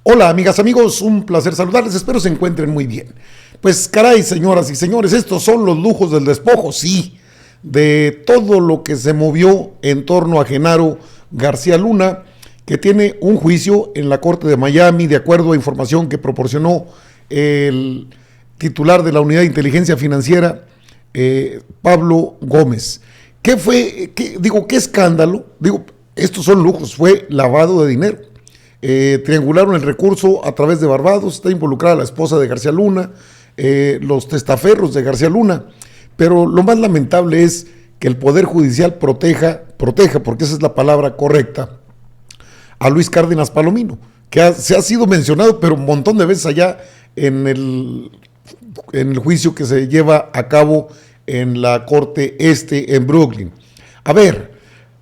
Hola, amigas, amigos, un placer saludarles, espero se encuentren muy bien. Pues caray, señoras y señores, estos son los lujos del despojo, sí, de todo lo que se movió en torno a Genaro García Luna, que tiene un juicio en la Corte de Miami, de acuerdo a información que proporcionó el titular de la Unidad de Inteligencia Financiera, Pablo Gómez. ¿Qué fue? ¿Qué escándalo? Estos son lujos, fue lavado de dinero. Triangularon el recurso a través de Barbados, está involucrada la esposa de García Luna, los testaferros de García Luna, pero lo más lamentable es que el Poder Judicial proteja, porque esa es la palabra correcta, a Luis Cárdenas Palomino, que se ha sido mencionado, pero un montón de veces allá en el juicio que se lleva a cabo en la Corte en Brooklyn. A ver,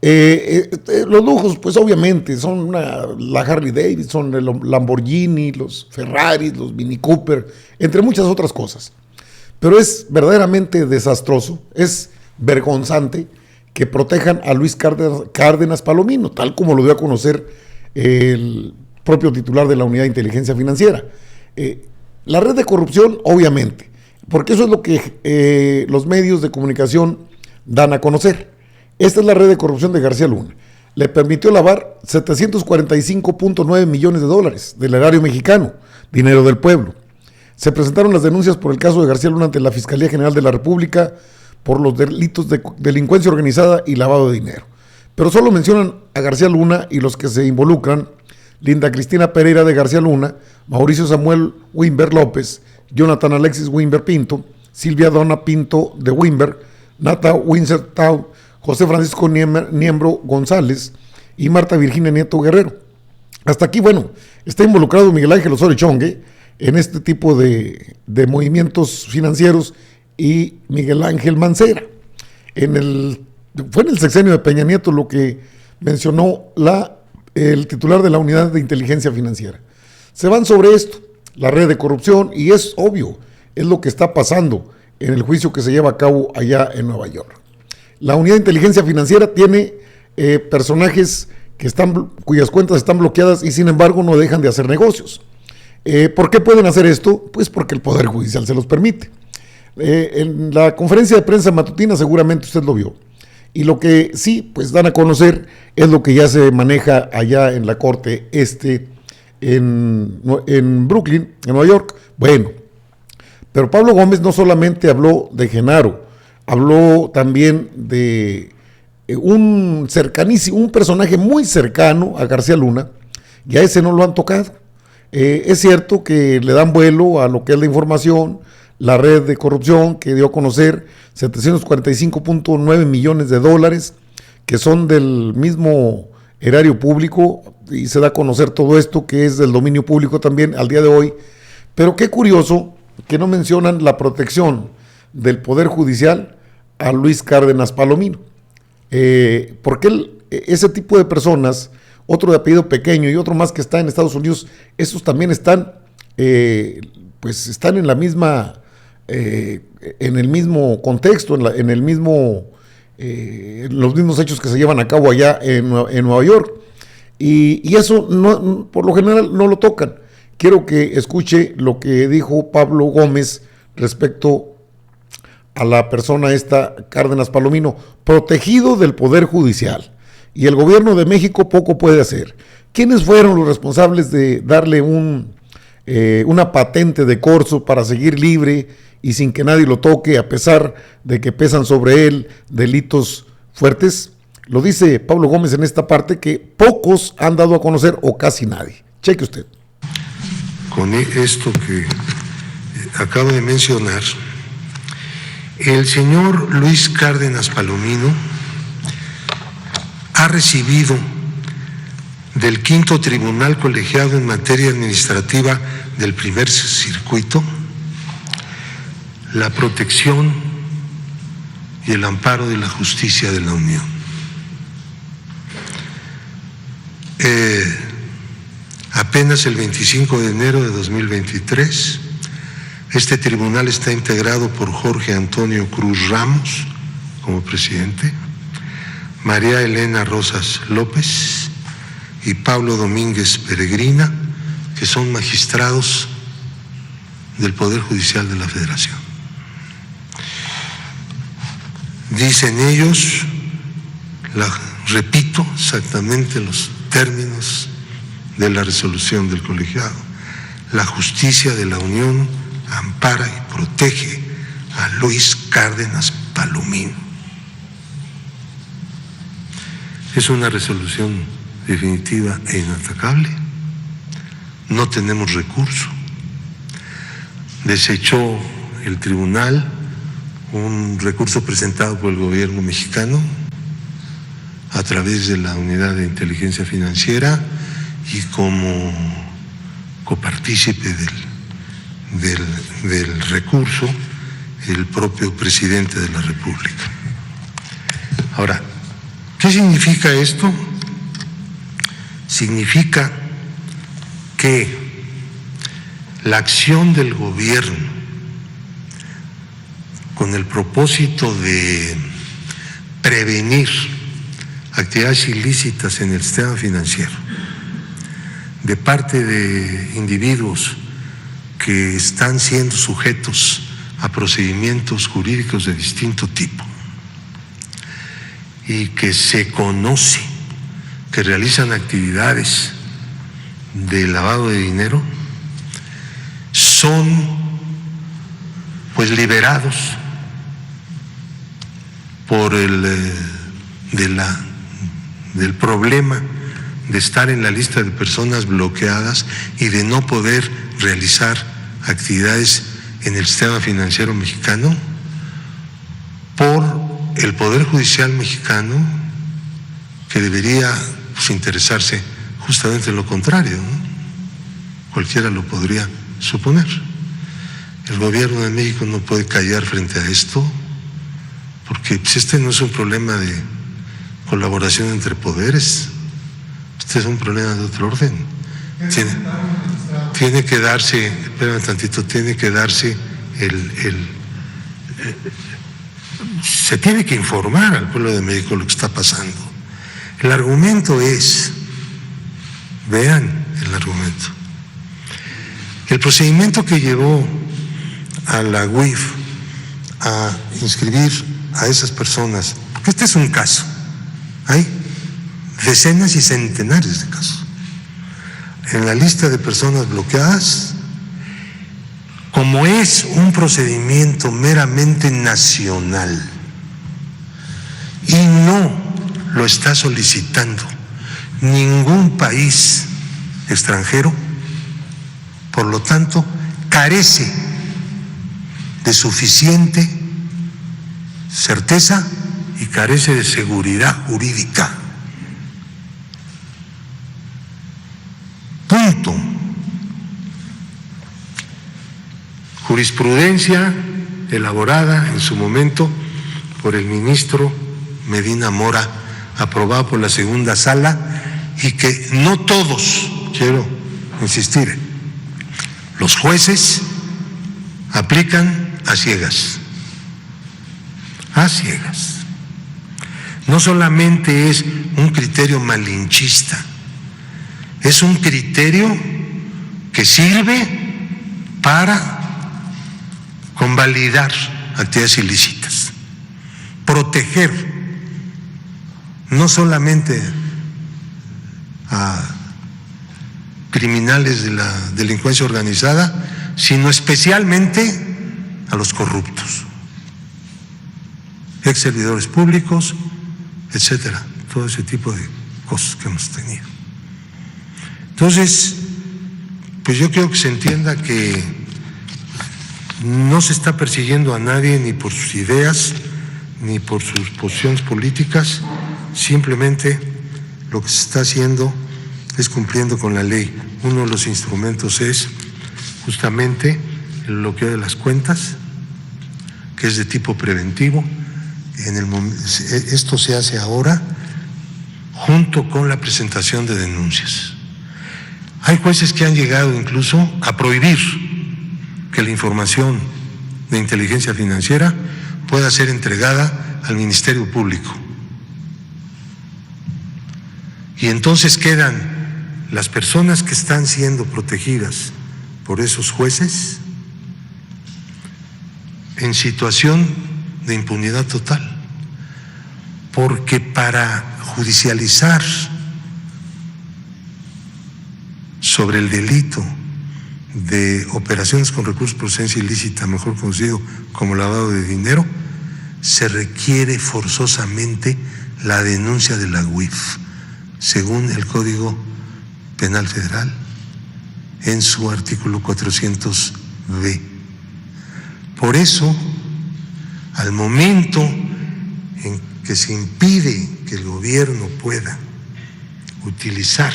los lujos, pues obviamente son la Harley Davidson, el Lamborghini, los Ferraris, los Mini Cooper, entre muchas otras cosas. Pero es verdaderamente desastroso, es vergonzante que protejan a Luis Cárdenas Palomino, tal como lo dio a conocer el propio titular de la Unidad de Inteligencia Financiera. La red de corrupción, obviamente, porque eso es lo que los medios de comunicación dan a conocer. Esta es la red de corrupción de García Luna. Le permitió lavar 745.9 millones de dólares del erario mexicano, dinero del pueblo. Se presentaron las denuncias por el caso de García Luna ante la Fiscalía General de la República por los delitos de delincuencia organizada y lavado de dinero. Pero solo mencionan a García Luna y los que se involucran: Linda Cristina Pereira de García Luna, Mauricio Samuel Wimber López, Jonathan Alexis Wimber Pinto, Silvia Donna Pinto de Wimber, Nata Windsor Tau, José Francisco Niembro González y Marta Virginia Nieto Guerrero. Hasta aquí, bueno, está involucrado Miguel Ángel Osorio Chongue en este tipo de movimientos financieros y Miguel Ángel Mancera. Fue en el sexenio de Peña Nieto lo que mencionó el titular de la Unidad de Inteligencia Financiera. Se van sobre esto, la red de corrupción, y es obvio, es lo que está pasando en el juicio que se lleva a cabo allá en Nueva York. La Unidad de Inteligencia Financiera tiene personajes cuyas cuentas están bloqueadas y sin embargo no dejan de hacer negocios. ¿Por qué pueden hacer esto? Pues porque el Poder Judicial se los permite. En la conferencia de prensa matutina seguramente usted lo vio. Y lo que sí, pues dan a conocer es lo que ya se maneja allá en la Corte en Brooklyn, en Nueva York. Bueno, pero Pablo Gómez no solamente habló de Genaro, habló también de un personaje muy cercano a García Luna, y a ese no lo han tocado. Es cierto que le dan vuelo a lo que es la información, la red de corrupción que dio a conocer 745.9 millones de dólares, que son del mismo erario público, y se da a conocer todo esto que es del dominio público también al día de hoy. Pero qué curioso que no mencionan la protección del Poder Judicial a Luis Cárdenas Palomino, porque ese tipo de personas, otro de apellido pequeño y otro más que está en Estados Unidos, esos también están en la misma, en el mismo contexto, en los mismos hechos que se llevan a cabo allá en Nueva York, y eso no, por lo general no lo tocan. Quiero que escuche lo que dijo Pablo Gómez respecto a la persona Cárdenas Palomino, protegido del Poder Judicial, y el gobierno de México poco puede hacer. ¿Quiénes fueron los responsables de darle una patente de corso para seguir libre y sin que nadie lo toque, a pesar de que pesan sobre él delitos fuertes? Lo dice Pablo Gómez en esta parte que pocos han dado a conocer, o casi nadie. Cheque usted. Con esto que acabo de mencionar, el señor Luis Cárdenas Palomino ha recibido del Quinto Tribunal Colegiado en Materia Administrativa del Primer Circuito la protección y el amparo de la justicia de la Unión. Apenas el 25 de enero de 2023, este tribunal está integrado por Jorge Antonio Cruz Ramos como presidente, María Elena Rosas López y Pablo Domínguez Peregrina, que son magistrados del Poder Judicial de la Federación. Dicen ellos, repito exactamente los términos de la resolución del colegiado: la justicia de la Unión ampara y protege a Luis Cárdenas Palomino. Es una resolución definitiva e inatacable. No tenemos recurso. Desechó el tribunal un recurso presentado por el gobierno mexicano a través de la Unidad de Inteligencia Financiera y como copartícipe del recurso el propio presidente de la República. Ahora, ¿qué significa esto? Significa que la acción del gobierno con el propósito de prevenir actividades ilícitas en el sistema financiero de parte de individuos que están siendo sujetos a procedimientos jurídicos de distinto tipo y que se conoce que realizan actividades de lavado de dinero, son pues liberados por del problema de estar en la lista de personas bloqueadas y de no poder realizar actividades en el sistema financiero mexicano por el Poder Judicial mexicano, que debería pues interesarse justamente en lo contrario, ¿no? Cualquiera lo podría suponer. El gobierno de México no puede callar frente a esto, porque pues, este no es un problema de colaboración entre poderes, este es un problema de otro orden. Tiene que darse, espérame tantito, tiene que darse se tiene que informar al pueblo de México lo que está pasando. El argumento es, vean el argumento, el procedimiento que llevó a la UIF a inscribir a esas personas, porque este es un caso, hay decenas y centenares de casos, en la lista de personas bloqueadas, como es un procedimiento meramente nacional y no lo está solicitando ningún país extranjero, por lo tanto, carece de suficiente certeza y carece de seguridad jurídica. Punto. Jurisprudencia elaborada en su momento por el ministro Medina Mora, aprobada por la segunda sala, y que no todos, quiero insistir, los jueces aplican a ciegas. A ciegas. No solamente es un criterio malinchista, es un criterio que sirve para convalidar actividades ilícitas, proteger no solamente a criminales de la delincuencia organizada, sino especialmente a los corruptos, ex servidores públicos, etcétera, todo ese tipo de cosas que hemos tenido. Entonces, pues yo quiero que se entienda que no se está persiguiendo a nadie ni por sus ideas, ni por sus posiciones políticas, simplemente lo que se está haciendo es cumpliendo con la ley. Uno de los instrumentos es justamente el bloqueo de las cuentas, que es de tipo preventivo. Esto se hace ahora junto con la presentación de denuncias. Hay jueces que han llegado incluso a prohibir que la información de inteligencia financiera pueda ser entregada al Ministerio Público. Y entonces quedan las personas que están siendo protegidas por esos jueces en situación de impunidad total, porque para judicializar sobre el delito de operaciones con recursos de procedencia ilícita, mejor conocido como lavado de dinero, se requiere forzosamente la denuncia de la UIF, según el Código Penal Federal, en su artículo 400B. Por eso, al momento en que se impide que el gobierno pueda utilizar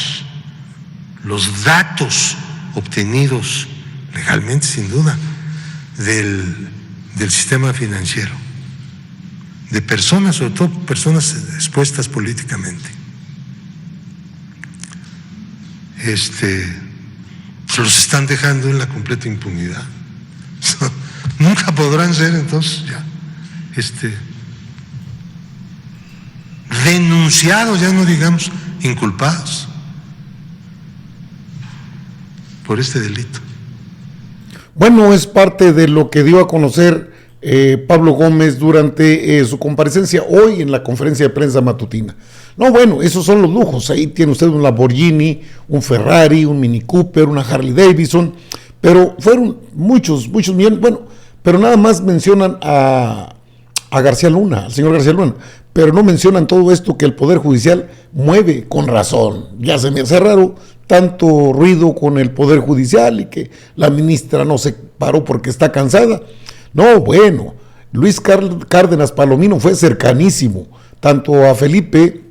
los datos obtenidos legalmente, sin duda, del sistema financiero, de personas, sobre todo personas expuestas políticamente, pues los están dejando en la completa impunidad. Nunca podrán ser entonces ya denunciados, ya no digamos inculpados por este delito. Bueno, es parte de lo que dio a conocer Pablo Gómez durante su comparecencia hoy en la conferencia de prensa matutina. No, bueno, esos son los lujos. Ahí tiene usted un Lamborghini, un Ferrari, un Mini Cooper, una Harley Davidson, pero fueron muchos millones. Bueno, pero nada más mencionan a García Luna, al señor García Luna, pero no mencionan todo esto que el Poder Judicial mueve con razón. Ya se me hace raro tanto ruido con el Poder Judicial y que la ministra no se paró porque está cansada. No, bueno, Luis Cárdenas Palomino fue cercanísimo tanto a Felipe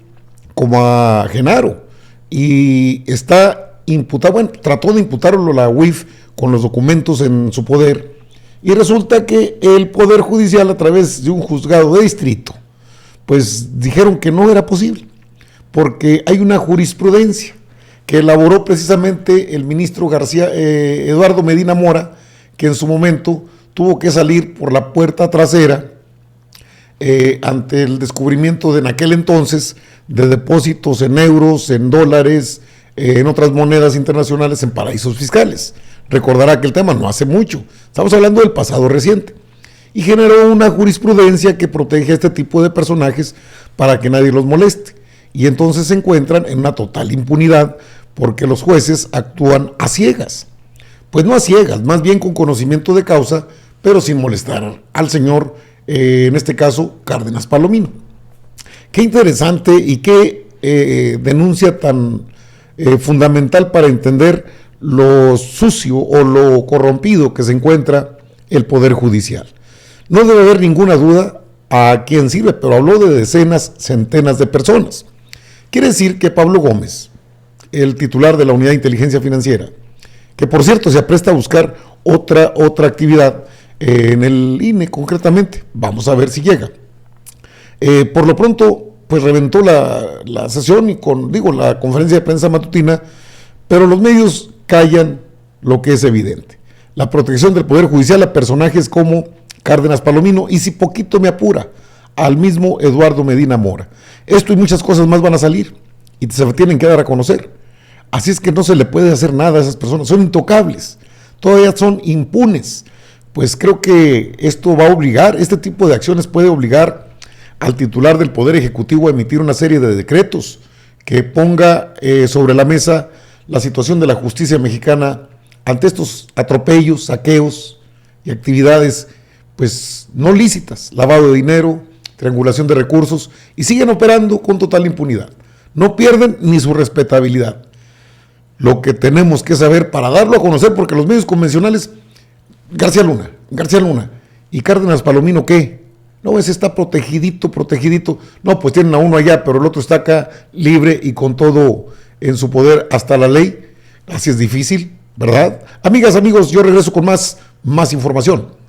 como a Genaro y está imputado, bueno, trató de imputarlo la UIF con los documentos en su poder y resulta que el Poder Judicial, a través de un juzgado de distrito, pues dijeron que no era posible porque hay una jurisprudencia que elaboró precisamente el ministro Eduardo Medina Mora, que en su momento tuvo que salir por la puerta trasera ante el descubrimiento de en aquel entonces de depósitos en euros, en dólares, en otras monedas internacionales en paraísos fiscales. Recordará que el tema no hace mucho, estamos hablando del pasado reciente, y generó una jurisprudencia que protege a este tipo de personajes para que nadie los moleste, y entonces se encuentran en una total impunidad porque los jueces actúan a ciegas, pues no a ciegas, más bien con conocimiento de causa, pero sin molestar al señor, en este caso, Cárdenas Palomino. Qué interesante y qué denuncia tan fundamental para entender lo sucio o lo corrompido que se encuentra el Poder Judicial. No debe haber ninguna duda a quién sirve, pero habló de decenas, centenas de personas. Quiere decir que Pablo Gómez, el titular de la Unidad de Inteligencia Financiera, que por cierto se apresta a buscar otra actividad en el INE concretamente, vamos a ver si llega. Por lo pronto, pues reventó la sesión y la conferencia de prensa matutina, pero los medios callan lo que es evidente. La protección del Poder Judicial a personajes como Cárdenas Palomino y, si poquito me apura, al mismo Eduardo Medina Mora. Esto y muchas cosas más van a salir y se tienen que dar a conocer. Así es que no se le puede hacer nada a esas personas, son intocables, todavía son impunes. Pues creo que esto va a obligar, este tipo de acciones puede obligar al titular del Poder Ejecutivo a emitir una serie de decretos que ponga sobre la mesa la situación de la justicia mexicana ante estos atropellos, saqueos y actividades pues no lícitas, lavado de dinero, triangulación de recursos, y siguen operando con total impunidad. No pierden ni su respetabilidad. Lo que tenemos que saber para darlo a conocer, porque los medios convencionales, García Luna, y Cárdenas Palomino, ¿qué? No, ese está protegidito. No, pues tienen a uno allá, pero el otro está acá libre y con todo en su poder, hasta la ley. Así es difícil, ¿verdad? Amigas, amigos, yo regreso con más información.